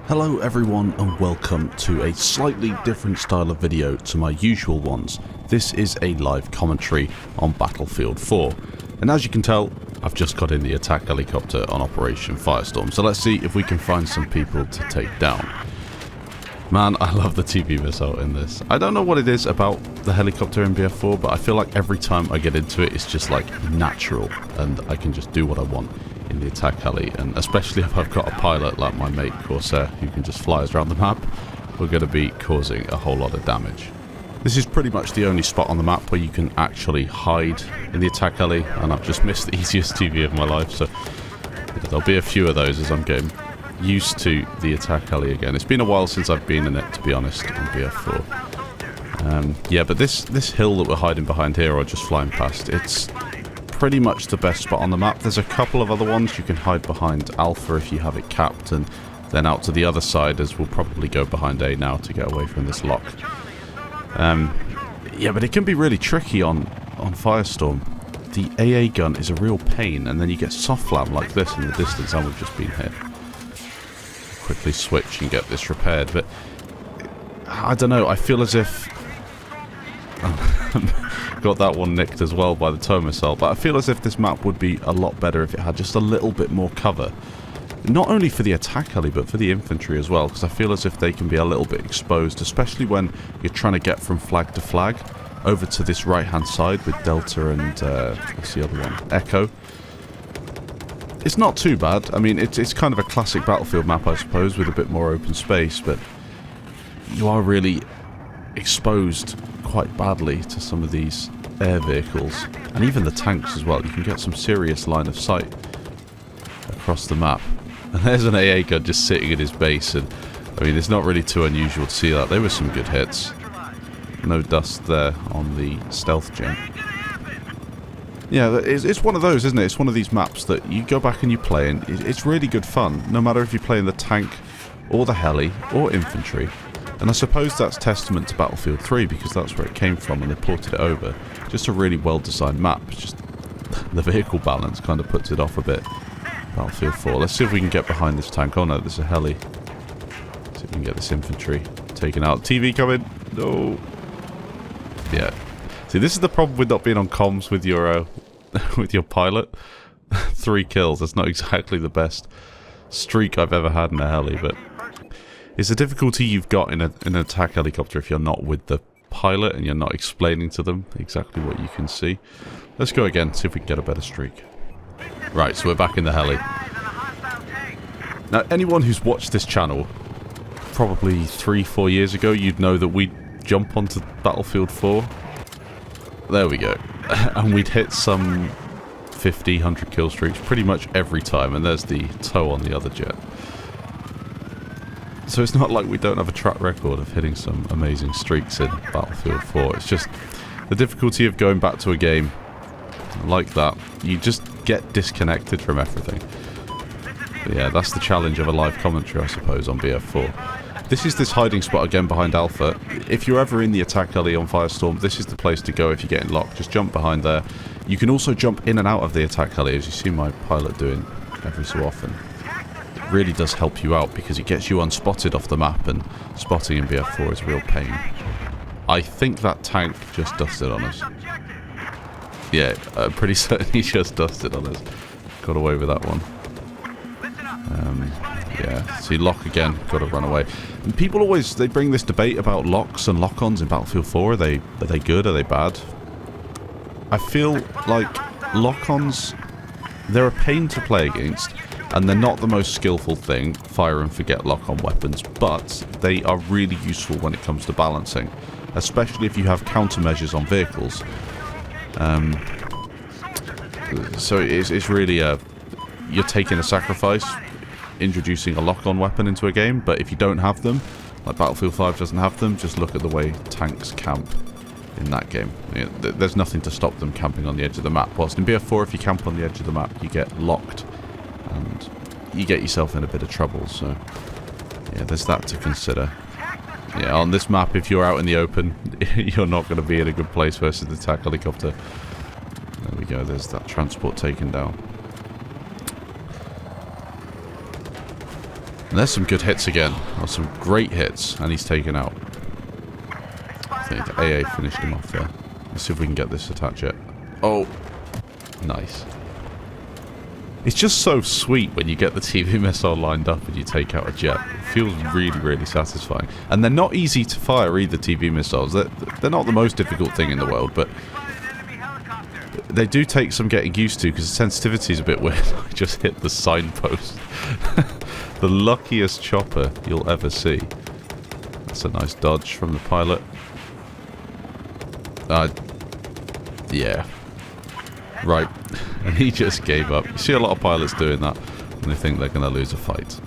Hello everyone and welcome to a slightly different style of video to my usual ones. This is a live commentary on Battlefield 4, and as you can tell, I've just got in the attack helicopter on Operation Firestorm, so let's see if we can find some people to take down. Man, I love the TV missile in this. I don't know what it is about the helicopter in BF4, but I feel like every time I get into it, it's just like natural, and I can just do what I want in the attack heli, and especially if I've got a pilot like my mate Corsair who can just fly us around the map, we're going to be causing a whole lot of damage. This is pretty much the only spot on the map where you can actually hide in the attack heli, and I've just missed the easiest TV of my life, so there'll be a few of those as I'm getting used to the attack heli again. It's been a while since I've been in it, to be honest, on BF4. Yeah, but this hill that we're hiding behind here, or just flying past, it's pretty much the best spot on the map. There's a couple of other ones. You can hide behind Alpha if you have it capped, and then out to the other side, as we'll probably go behind A now to get away from this lock. Yeah, but it can be really tricky on Firestorm. The AA gun is a real pain, and then you get soft flam like this in the distance, and we've just been hit. Quickly switch and get this repaired, but I don't know, I feel as if got that one nicked as well by the tow missile, but I feel as if this map would be a lot better if it had just a little bit more cover, not only for the attack heli but for the infantry as well, because I feel as if they can be a little bit exposed, especially when you're trying to get from flag to flag over to this right hand side with Delta and what's the other one, Echo. It's not too bad. I mean, it's kind of a classic Battlefield map, I suppose, with a bit more open space, but you are really exposed quite badly to some of these air vehicles, and even the tanks as well. You can get some serious line of sight across the map. And there's an AA gun just sitting at his base, and I mean, it's not really too unusual to see that. There were some good hits. No dust there on the stealth gen. Yeah, it's one of those, isn't it? It's one of these maps that you go back and you play, and it's really good fun, no matter if you play in the tank, or the heli, or infantry. And I suppose that's testament to Battlefield 3, because that's where it came from, and they ported it over. Just a really well-designed map. It's just the vehicle balance kind of puts it off a bit. Battlefield 4. Let's see if we can get behind this tank. Oh no, there's a heli. See if we can get this infantry taken out. TV coming. No. Yeah. See, this is the problem with not being on comms with your pilot. 3 kills. That's not exactly the best streak I've ever had in a heli, but it's a difficulty you've got in an attack helicopter if you're not with the pilot and you're not explaining to them exactly what you can see. Let's go again, see if we can get a better streak. Right, so we're back in the heli. Now, anyone who's watched this channel probably 3-4 years ago, you'd know that we'd jump onto Battlefield 4. There we go. And we'd hit some 50, 100 kill streaks pretty much every time, and there's the tow on the other jet. So it's not like we don't have a track record of hitting some amazing streaks in Battlefield 4. It's just the difficulty of going back to a game like that. You just get disconnected from everything. But yeah, that's the challenge of a live commentary, I suppose, on BF4. This is this hiding spot again behind Alpha. If you're ever in the attack heli on Firestorm, this is the place to go if you're getting locked. Just jump behind there. You can also jump in and out of the attack heli, as you see my pilot doing every so often. It really does help you out because it gets you unspotted off the map, and spotting in BF4 is a real pain. I think that tank just dusted on us. Yeah, I'm pretty certain he just dusted on us. Got away with that one. Yeah, see, lock again, got to run away. And people always, they bring this debate about locks and lock-ons in Battlefield 4. Are they good, are they bad? I feel like lock-ons, they're a pain to play against, and they're not the most skillful thing, fire and forget lock-on weapons, but they are really useful when it comes to balancing, especially if you have countermeasures on vehicles. So it's really you're taking a sacrifice introducing a lock-on weapon into a game, but if you don't have them, like Battlefield 5 doesn't have them, just look at the way tanks camp in that game. You know, there's nothing to stop them camping on the edge of the map. Whilst in BF4, if you camp on the edge of the map, you get locked and you get yourself in a bit of trouble, so yeah, there's that to consider. Yeah, on this map, if you're out in the open, you're not going to be in a good place versus the attack helicopter. There we go, there's that transport taken down. And there's some good hits again. Oh, some great hits. And he's taken out. I think the AA finished him off there. Let's see if we can get this attach yet. Oh. Nice. It's just so sweet when you get the TV missile lined up and you take out a jet. It feels really, really satisfying. And they're not easy to fire either, TV missiles. They're not the most difficult thing in the world, but they do take some getting used to because the sensitivity is a bit weird. I just hit the signpost. The luckiest chopper you'll ever see. That's a nice dodge from the pilot. Yeah. Right. And he just gave up. You see a lot of pilots doing that when they think they're going to lose a fight.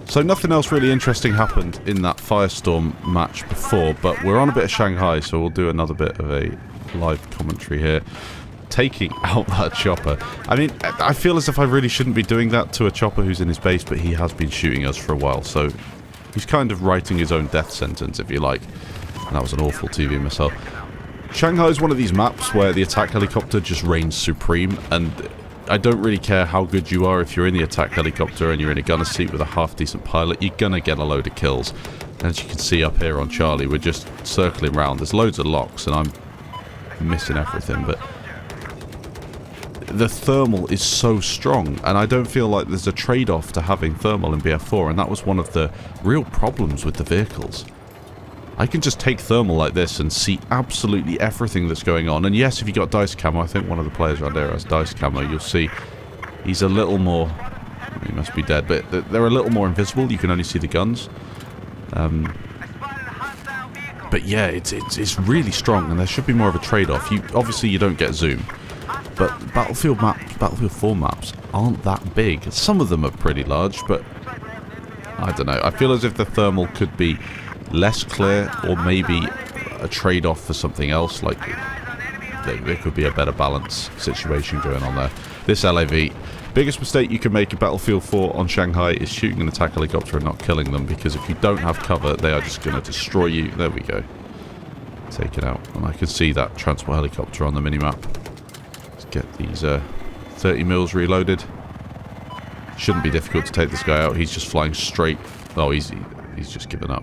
So nothing else really interesting happened in that Firestorm match before, but we're on a bit of Shanghai, so we'll do another bit of a live commentary here. Taking out that chopper. I mean, I feel as if I really shouldn't be doing that to a chopper who's in his base, but he has been shooting us for a while, so he's kind of writing his own death sentence, if you like. And that was an awful TV missile. Shanghai is one of these maps where the attack helicopter just reigns supreme, and I don't really care how good you are. If you're in the attack helicopter and you're in a gunner seat with a half-decent pilot, you're gonna get a load of kills. And as you can see up here on Charlie, we're just circling around. There's loads of locks, and I'm missing everything, but the thermal is so strong, and I don't feel like there's a trade-off to having thermal in BF4, and that was one of the real problems with the vehicles. I can just take thermal like this and see absolutely everything that's going on. And yes, if you got dice camo, I think one of the players right there has dice camo, you'll see he's a little more... He must be dead, but they're a little more invisible. You can only see the guns. But yeah, it's really strong, and there should be more of a trade-off. Obviously, you don't get zoom, but Battlefield 4 maps aren't that big. Some of them are pretty large, but I don't know. I feel as if the thermal could be less clear, or maybe a trade-off for something else, like there could be a better balance situation going on there. This LAV, biggest mistake you can make in Battlefield 4 on Shanghai is shooting an attack helicopter and not killing them, because if you don't have cover, they are just going to destroy you. There we go. Take it out. And I can see that transport helicopter on the minimap. Let's get these 30 mils reloaded. Shouldn't be difficult to take this guy out. He's just flying straight. Oh, he's just given up.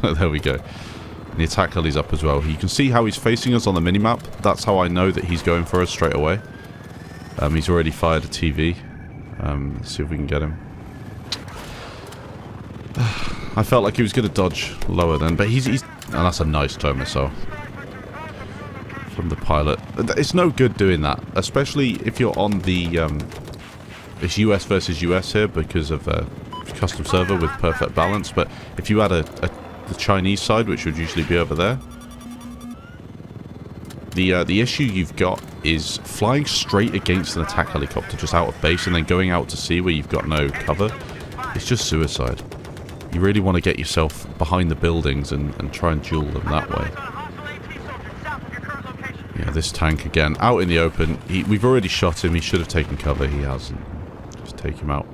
There we go. And the attack heli's up as well. You can see how he's facing us on the minimap. That's how I know that he's going for us straight away. He's already fired a TV. Let's see if we can get him. I felt like he was going to dodge lower then, but he's and that's a nice tow missile from the pilot. It's no good doing that, especially if you're on the it's US versus US here because of custom server with perfect balance. But if you had the Chinese side, which would usually be over there, the issue you've got is flying straight against an attack helicopter just out of base and then going out to sea where you've got no cover. It's just suicide. You really want to get yourself behind the buildings and try and duel them that way. Yeah, this tank again, out in the open. We've already shot him. He should have taken cover. He hasn't. Just take him out.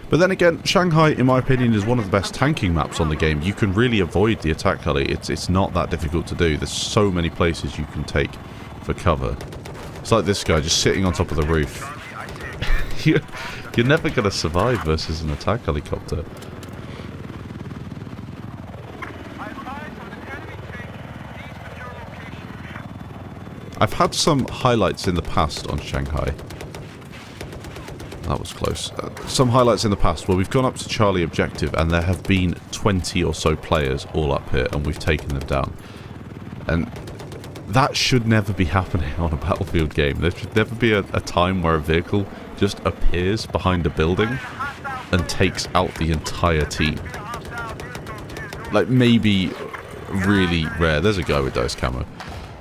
But then again, Shanghai, in my opinion, is one of the best tanking maps on the game. You can really avoid the attack heli. It's not that difficult to do. There's so many places you can take for cover. It's like this guy just sitting on top of the roof. You're never going to survive versus an attack helicopter. I've had some highlights in the past on Shanghai. That was close. Some highlights in the past where we've gone up to Charlie Objective and there have been 20 or so players all up here and we've taken them down. And that should never be happening on a Battlefield game. There should never be a time where a vehicle just appears behind a building and takes out the entire team. Like, maybe really rare. There's a guy with dice camo.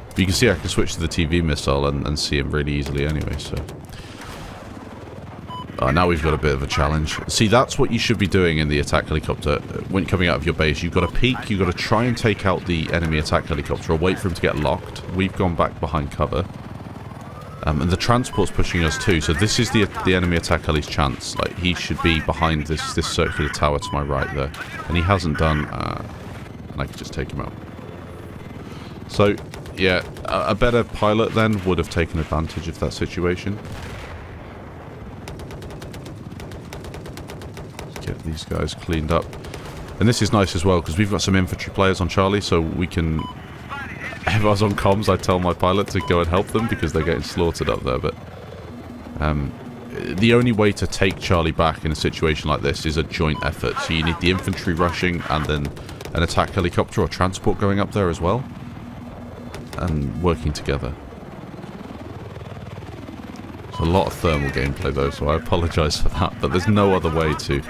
But you can see I can switch to the TV missile and see him really easily anyway, so... now we've got a bit of a challenge. See, that's what you should be doing in the attack helicopter. When coming out of your base, you've got to peek, you've got to try and take out the enemy attack helicopter or wait for him to get locked. We've gone back behind cover. And the transport's pushing us too, so this is the enemy attack heli's chance. Like, he should be behind this circular tower to my right there. And he hasn't done, and I can just take him out. So, yeah, a better pilot then would have taken advantage of that situation. get these guys cleaned up. And this is nice as well, because we've got some infantry players on Charlie, so we can... If I was on comms, I'd tell my pilot to go and help them, because they're getting slaughtered up there, but... the only way to take Charlie back in a situation like this is a joint effort. So you need the infantry rushing, and then an attack helicopter or transport going up there as well. And working together. It's a lot of thermal gameplay though, so I apologise for that, but there's no other way to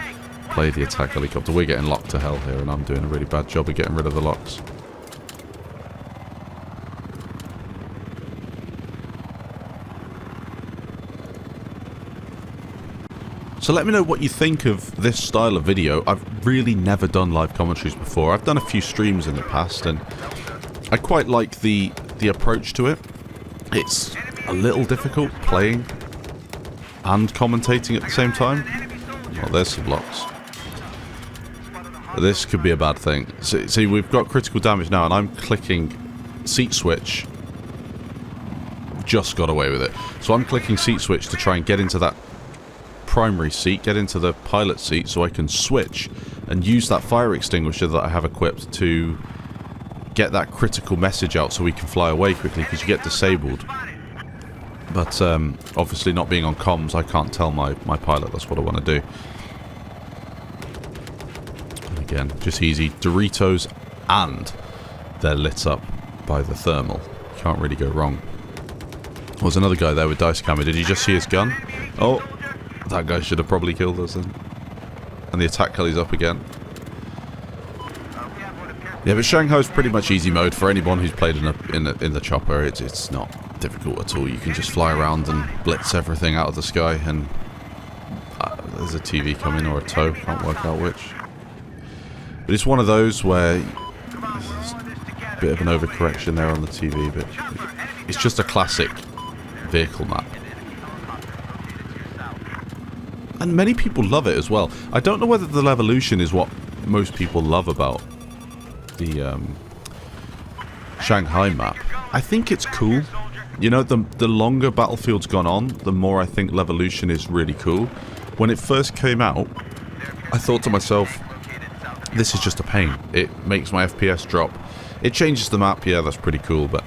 play the attack helicopter. We're getting locked to hell here, and I'm doing a really bad job of getting rid of the locks. So let me know what you think of this style of video. I've really never done live commentaries before. I've done a few streams in the past, and I quite like the approach to it. It's a little difficult playing and commentating at the same time. Well, there's some blocks. This could be a bad thing. See, we've got critical damage now, and I'm clicking seat switch. Just got away with it. So I'm clicking seat switch to try and get into that primary seat, get into the pilot seat, so I can switch and use that fire extinguisher that I have equipped to get that critical message out so we can fly away quickly, because you get disabled. But obviously not being on comms, I can't tell my pilot that's what I want to do. And again, just easy. Doritos, and they're lit up by the thermal. Can't really go wrong. There's another guy there with dice camera. Did you just see his gun? Oh, that guy should have probably killed us then. And the attack heli's up again. Yeah, but Shanghai's pretty much easy mode for anyone who's played in the chopper. It's not difficult at all. You can just fly around and blitz everything out of the sky, and there's a TV coming or a tow. Can't work out which. But it's one of those where there's a bit of an overcorrection there on the TV, but it's just a classic vehicle map. And many people love it as well. I don't know whether the Levolution is what most people love about the Shanghai map. I think it's cool. You know, the longer Battlefield's gone on, the more I think Levolution is really cool. When it first came out, I thought to myself, this is just a pain. It makes my FPS drop. It changes the map, yeah, that's pretty cool, but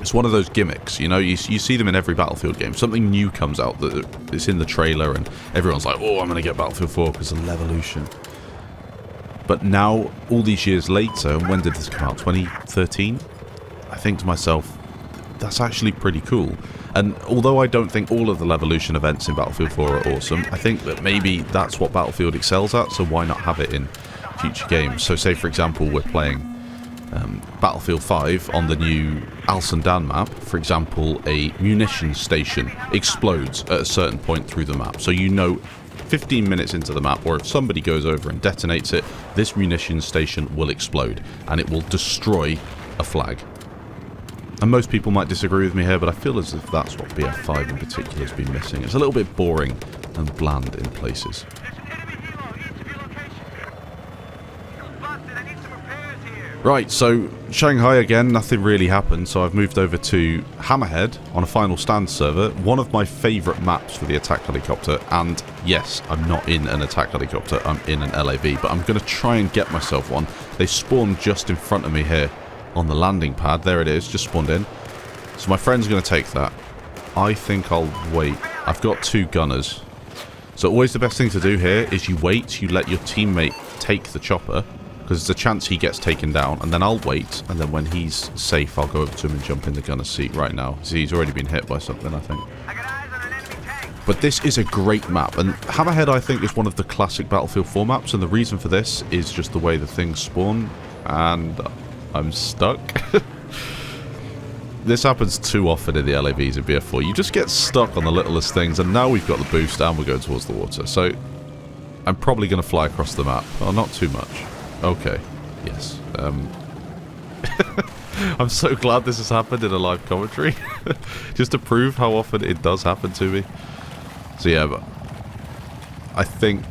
it's one of those gimmicks, you know, you see them in every Battlefield game. Something new comes out that it's in the trailer and everyone's like, oh, I'm going to get Battlefield 4 because of Levolution. But now, all these years later, when did this come out? 2013? I think to myself, that's actually pretty cool. And although I don't think all of the Levolution events in Battlefield 4 are awesome, I think that maybe that's what Battlefield excels at, so why not have it in future games? So say, for example, we're playing Battlefield 5 on the new Al Sundan map. For example, a munitions station explodes at a certain point through the map. So you know 15 minutes into the map, or if somebody goes over and detonates it, this munitions station will explode and it will destroy a flag. And most people might disagree with me here, but I feel as if that's what BF5 in particular has been missing. It's a little bit boring and bland in places. Right, so Shanghai again, nothing really happened, so I've moved over to Hammerhead on a Final Stand server, one of my favourite maps for the attack helicopter, and yes, I'm not in an attack helicopter, I'm in an LAV, but I'm going to try and get myself one. They spawned just in front of me here on the landing pad, there it is, just spawned in. So my friend's going to take that. I think I'll wait. I've got 2 gunners. So always the best thing to do here is you wait, you let your teammate take the chopper, because there's a chance he gets taken down, and then I'll wait, and then when he's safe, I'll go over to him and jump in the gunner's seat right now. See, he's already been hit by something, I think. But this is a great map, and Hammerhead, I think, is one of the classic Battlefield 4 maps, and the reason for this is just the way the things spawn, and I'm stuck. This happens too often in the LAVs in BF4. You just get stuck on the littlest things, and now we've got the boost, and we're going towards the water, so I'm probably going to fly across the map. Well, not too much. Okay, yes. I'm so glad this has happened in a live commentary. Just to prove how often it does happen to me. So yeah, but I think...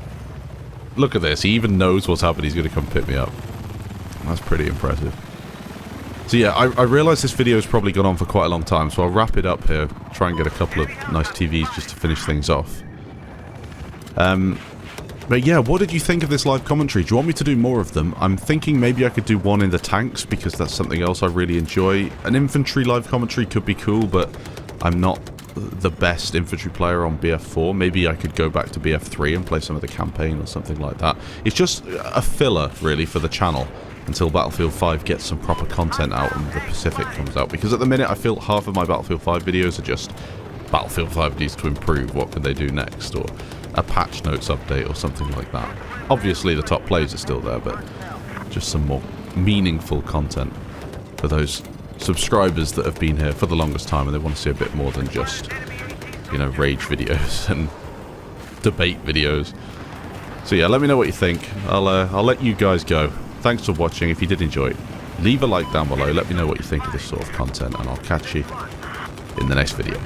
Look at this, he even knows what's happened, he's going to come pick me up. That's pretty impressive. So yeah, I realise this video has probably gone on for quite a long time, so I'll wrap it up here. Try and get a couple of nice TVs just to finish things off. But yeah, what did you think of this live commentary? Do you want me to do more of them? I'm thinking maybe I could do one in the tanks, because that's something else I really enjoy. An infantry live commentary could be cool, but I'm not the best infantry player on BF4. Maybe I could go back to BF3 and play some of the campaign or something like that. It's just a filler, really, for the channel until Battlefield 5 gets some proper content out and the Pacific comes out. Because at the minute, I feel half of my Battlefield 5 videos are just Battlefield 5 needs to improve, what can they do next, or a patch notes update or something like that. Obviously the top plays are still there, but just some more meaningful content for those subscribers that have been here for the longest time and they want to see a bit more than just, you know, rage videos and debate videos. So yeah, let me know what you think. I'll let you guys go. Thanks for watching. If you did enjoy it, leave a like down below. Let me know what you think of this sort of content, and I'll catch you in the next video.